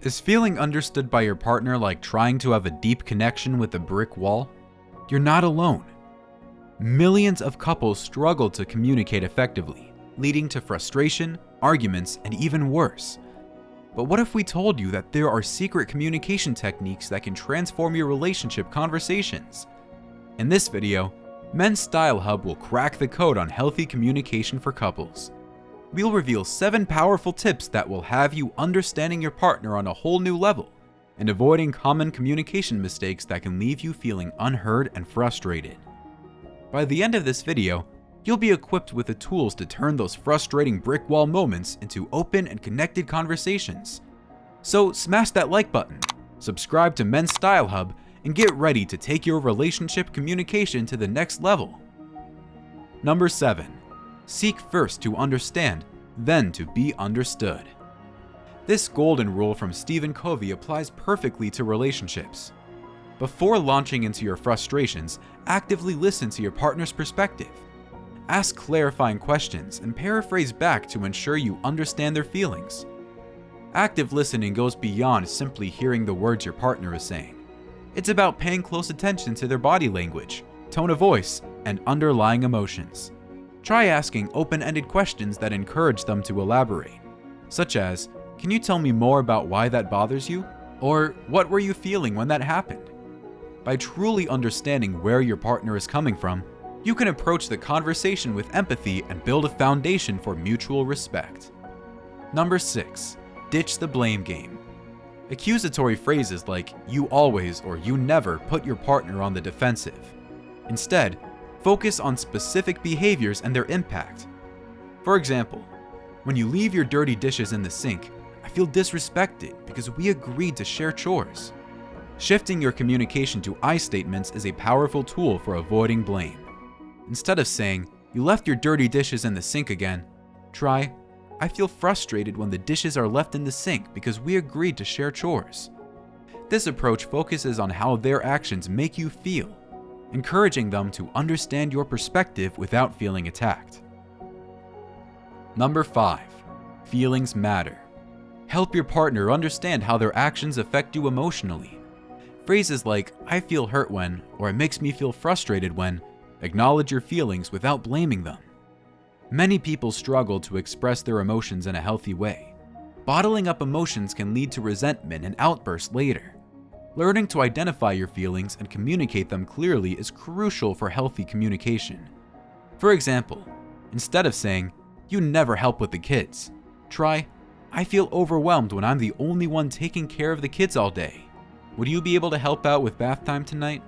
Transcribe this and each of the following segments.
Is feeling understood by your partner like trying to have a deep connection with a brick wall? You're not alone. Millions of couples struggle to communicate effectively, leading to frustration, arguments, and even worse. But what if we told you that there are secret communication techniques that can transform your relationship conversations? In this video, Men's Style Hub will crack the code on healthy communication for couples. We'll reveal 7 powerful tips that will have you understanding your partner on a whole new level and avoiding common communication mistakes that can leave you feeling unheard and frustrated. By the end of this video, you'll be equipped with the tools to turn those frustrating brick wall moments into open and connected conversations. So smash that like button, subscribe to Men's Style Hub, and get ready to take your relationship communication to the next level. Number 7. Seek first to understand, then to be understood. This golden rule from Stephen Covey applies perfectly to relationships. Before launching into your frustrations, actively listen to your partner's perspective. Ask clarifying questions and paraphrase back to ensure you understand their feelings. Active listening goes beyond simply hearing the words your partner is saying. It's about paying close attention to their body language, tone of voice, and underlying emotions. Try asking open-ended questions that encourage them to elaborate, such as, "Can you tell me more about why that bothers you?" Or, "What were you feeling when that happened?" By truly understanding where your partner is coming from, you can approach the conversation with empathy and build a foundation for mutual respect. Number 6. Ditch the blame game. Accusatory phrases like "you always" or "you never" put your partner on the defensive. Instead, focus on specific behaviors and their impact. For example, "When you leave your dirty dishes in the sink, I feel disrespected because we agreed to share chores." Shifting your communication to I statements is a powerful tool for avoiding blame. Instead of saying, "You left your dirty dishes in the sink again," try, "I feel frustrated when the dishes are left in the sink because we agreed to share chores." This approach focuses on how their actions make you feel, encouraging them to understand your perspective without feeling attacked. Number 5. Feelings matter. Help your partner understand how their actions affect you emotionally. Phrases like "I feel hurt when" or "it makes me feel frustrated when" acknowledge your feelings without blaming them. Many people struggle to express their emotions in a healthy way. Bottling up emotions can lead to resentment and outbursts later. Learning to identify your feelings and communicate them clearly is crucial for healthy communication. For example, instead of saying, "You never help with the kids," try, "I feel overwhelmed when I'm the only one taking care of the kids all day. Would you be able to help out with bath time tonight?"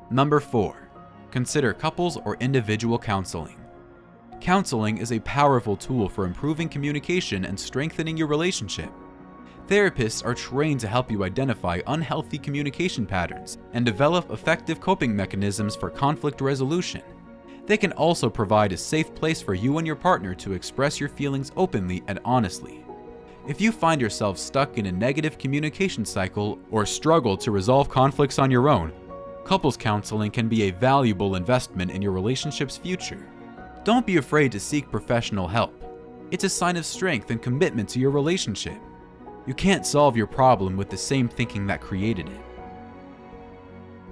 Number 4. Consider couples or individual counseling. Counseling is a powerful tool for improving communication and strengthening your relationship. Therapists are trained to help you identify unhealthy communication patterns and develop effective coping mechanisms for conflict resolution. They can also provide a safe place for you and your partner to express your feelings openly and honestly. If you find yourself stuck in a negative communication cycle or struggle to resolve conflicts on your own, couples counseling can be a valuable investment in your relationship's future. Don't be afraid to seek professional help. It's a sign of strength and commitment to your relationship. You can't solve your problem with the same thinking that created it.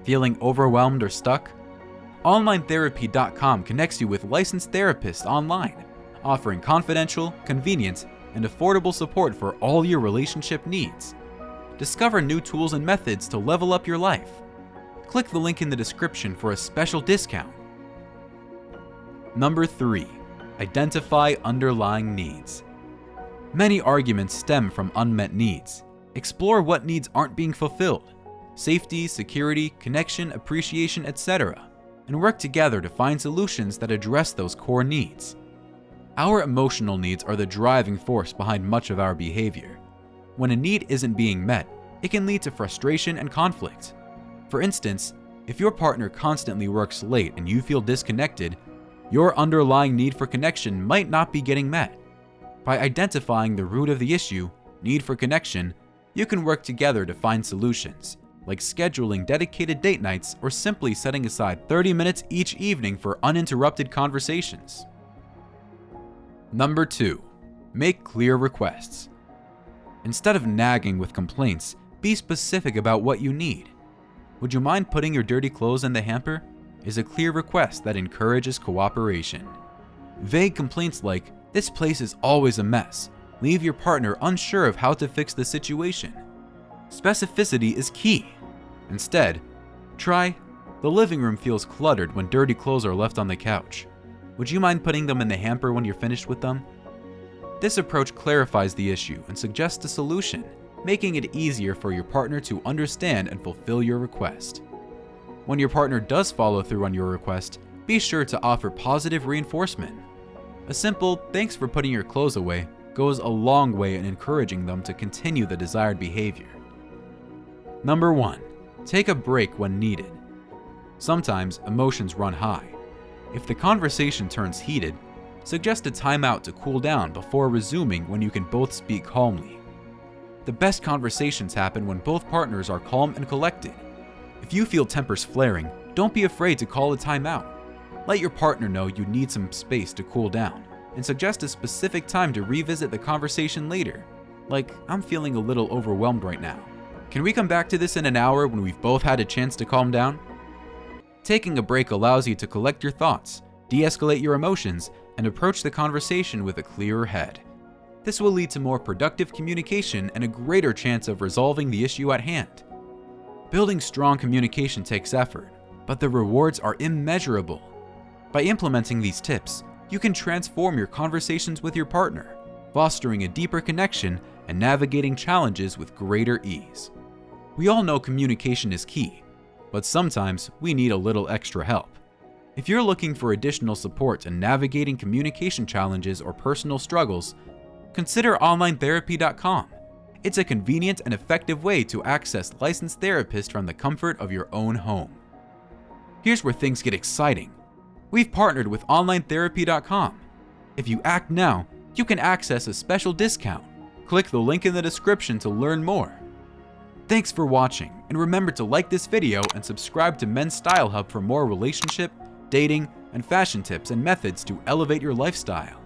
Feeling overwhelmed or stuck? OnlineTherapy.com connects you with licensed therapists online, offering confidential, convenient, and affordable support for all your relationship needs. Discover new tools and methods to level up your life. Click the link in the description for a special discount. Number 3. Identify underlying needs. Many arguments stem from unmet needs. Explore what needs aren't being fulfilled: safety, security, connection, appreciation, etc., and work together to find solutions that address those core needs. Our emotional needs are the driving force behind much of our behavior. When a need isn't being met, it can lead to frustration and conflict. For instance, if your partner constantly works late and you feel disconnected, your underlying need for connection might not be getting met. By identifying the root of the issue, need for connection, you can work together to find solutions, like scheduling dedicated date nights or simply setting aside 30 minutes each evening for uninterrupted conversations. Number 2. Make clear requests. Instead of nagging with complaints, be specific about what you need. "Would you mind putting your dirty clothes in the hamper?" is a clear request that encourages cooperation. Vague complaints like, "This place is always a mess," leave your partner unsure of how to fix the situation. Specificity is key. Instead, try, "The living room feels cluttered when dirty clothes are left on the couch. Would you mind putting them in the hamper when you're finished with them?" This approach clarifies the issue and suggests a solution, making it easier for your partner to understand and fulfill your request. When your partner does follow through on your request, be sure to offer positive reinforcement. A simple "thanks for putting your clothes away" goes a long way in encouraging them to continue the desired behavior. Number 1. Take a break when needed. Sometimes emotions run high. If the conversation turns heated, suggest a timeout to cool down before resuming when you can both speak calmly. The best conversations happen when both partners are calm and collected. If you feel tempers flaring, don't be afraid to call a timeout. Let your partner know you need some space to cool down, and suggest a specific time to revisit the conversation later. Like, "I'm feeling a little overwhelmed right now. Can we come back to this in an hour when we've both had a chance to calm down?" Taking a break allows you to collect your thoughts, de-escalate your emotions, and approach the conversation with a clearer head. This will lead to more productive communication and a greater chance of resolving the issue at hand. Building strong communication takes effort, but the rewards are immeasurable. By implementing these tips, you can transform your conversations with your partner, fostering a deeper connection and navigating challenges with greater ease. We all know communication is key, but sometimes we need a little extra help. If you're looking for additional support in navigating communication challenges or personal struggles, consider onlinetherapy.com. It's a convenient and effective way to access licensed therapists from the comfort of your own home. Here's where things get exciting. We've partnered with onlinetherapy.com. If you act now, you can access a special discount. Click the link in the description to learn more. Thanks for watching, and remember to like this video and subscribe to Men's Style Hub for more relationship, dating, and fashion tips and methods to elevate your lifestyle.